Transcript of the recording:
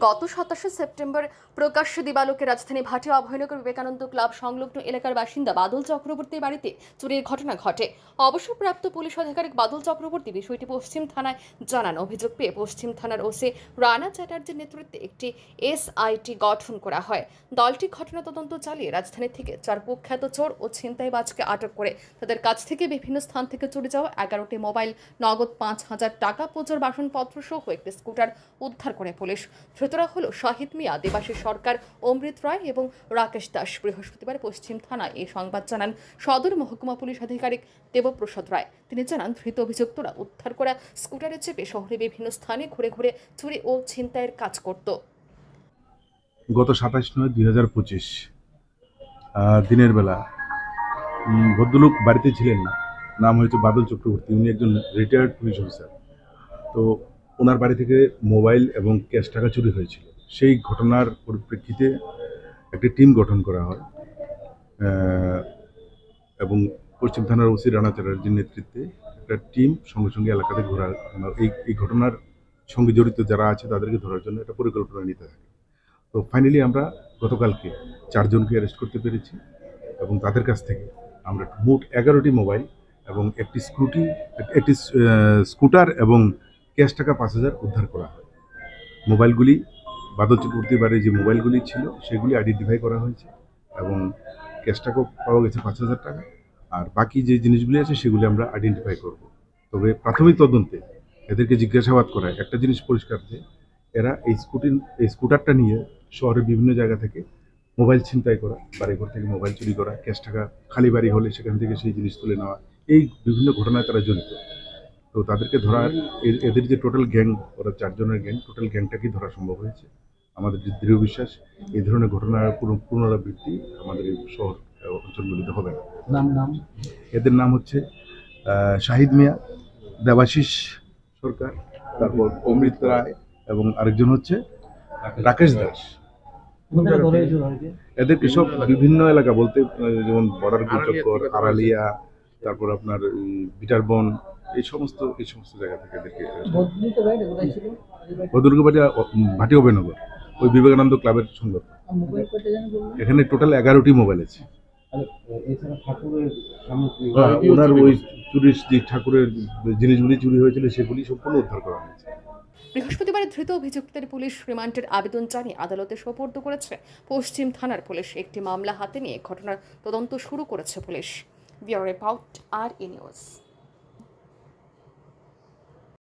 গত 27 সেপ্টেম্বর প্রকাশ্যে দিবালোকে রাজধানী ভাটিয়া অভয়নগর বিবেকানন্দ ক্লাব সংলগ্ন এলাকার বাসিন্দা বাদল চক্রবর্তীর বাড়িতে চুরির ঘটনা ঘটে। অবসরপ্রাপ্ত পুলিশ আধিকারিক বাদল চক্রবর্তী বিষয়টি পশ্চিম থানায় জানান। অভিযোগ পেয়ে পশ্চিম থানার ওসি রানা চ্যাটার্জির নেতৃত্বে একটি এসআইটি গঠন করা হয়। দলটি ঘটনা তদন্ত চালিয়ে রাজধানী থেকে 4 কুখ্যাত চোর ও ছিনতাইবাজকে আটক করে তাদের কাছ থেকে বিভিন্ন স্থান থেকে চুরি যাওয়া 11টি মোবাইল, নগদ 5,000 টাকা, পুজোর বাসনপত্র সহ একটি স্কুটার উদ্ধার করে পুলিশ। ধৃতরা হলো শাহিদ মিয়া, দেবাশিস সরকার, অমৃত রায় এবং রাকেশ দাস। বৃহস্পতিবার পশ্চিম থানায় এই সংবাদ জানান সদর মহকুমা পুলিশ আধিকারিক দেবপ্রসাদ রায়। তিনি জানান, ধৃত অভিযুক্তরা উদ্ধার করা স্কুটারে চেপে শহরে বিভিন্ন স্থানে ঘুরে ঘুরে চুরি ও ছিনতাইয়ের কাজ করত। গত 27/9/2025 দিনের বেলা ভদ্রলোক বাড়িতে ছিলেন না। নাম হয়েছে বাদল চক্রবর্তী। উনি একজন রিটায়ার্ড পুলিশ অফিসার। তো ওনার বাড়ি থেকে মোবাইল এবং ক্যাশ টাকা চুরি হয়েছিল। সেই ঘটনার পরিপ্রেক্ষিতে একটি টিম গঠন করা হয় এবং পশ্চিম থানার ওসি রানা চ্যাটার্জির নেতৃত্বে একটা টিম সঙ্গে সঙ্গে এলাকাতে ঘোরার এই ঘটনার সঙ্গে জড়িত যারা আছে তাদেরকে ধরার জন্য একটা পরিকল্পনা নিতে থাকে। তো ফাইনালি আমরা গতকালকে 4 জনকে অ্যারেস্ট করতে পেরেছি এবং তাদের কাছ থেকে আমরা মোট 11টি মোবাইল এবং একটি স্কুটার এবং ক্যাশ টাকা 5,000 উদ্ধার করা হয়। মোবাইলগুলি বাদল চক্রবর্তীর বাড়ির যে মোবাইলগুলি ছিল সেগুলি আইডেন্টিফাই করা হয়েছে এবং ক্যাশ টাকাও পাওয়া গেছে 5,000 টাকা। আর বাকি যে জিনিসগুলি আছে সেগুলি আমরা আইডেন্টিফাই করব। তবে প্রাথমিক তদন্তে এদেরকে জিজ্ঞাসাবাদ করায় একটা জিনিস পরিষ্কার যে এরা এই স্কুটারটা নিয়ে শহরের বিভিন্ন জায়গা থেকে মোবাইল ছিনতাই করা, বাড়িঘর থেকে মোবাইল চুরি করা, ক্যাশ টাকা খালি বাড়ি হলে সেখান থেকে সেই জিনিস তুলে নেওয়া, এই বিভিন্ন ঘটনায় তারা জড়িত। তো তাদেরকে ধরার এদের যে টোটাল গ্যাং, ওরা 4 জনের গ্যাং, টোটাল গ্যাংটাকেই ধরা সম্ভব হয়েছে। আমাদের যে দৃঢ় বিশ্বাস এই ধরনের ঘটনার পুনরাবৃত্তি আমাদের এই শহর অঞ্চলগুলিতে হবে না। এদের নাম হচ্ছে শাহিদ মিয়া, দেবাশিস সরকার, তারপর অমৃত রায় এবং আরেকজন হচ্ছে রাকেশ দাস। এদেরকে সব বিভিন্ন এলাকা বলতে যেমন বর্ডার গুলচক্কর, আড়ালিয়া, তারপর আপনার বিটারবন, এই সমস্ত জায়গা থেকে এদেরকে। ভদ্রলোকের বাড়ি ভাটিয়া অভয়নগর, ওই বিবেকানন্দ ক্লাবের সঙ্গে। এখানে টোটাল 11টি মোবাইল আছে। ওনার ওই চুরির যে ঠাকুরের জিনিসগুলি চুরি হয়েছিল সেগুলি সম্পূর্ণ উদ্ধার করা হয়েছে। বৃহস্পতিবার ধৃত অভিযুক্তের পুলিশ রিমান্ডের আবেদন জানিয়ে আদালতে সোপর্দ করেছে পশ্চিম থানার পুলিশ। একটি মামলা হাতে নিয়ে ঘটনার তদন্ত শুরু করেছে পুলিশ। ব্যুরো রিপোর্ট, আর নিউজ।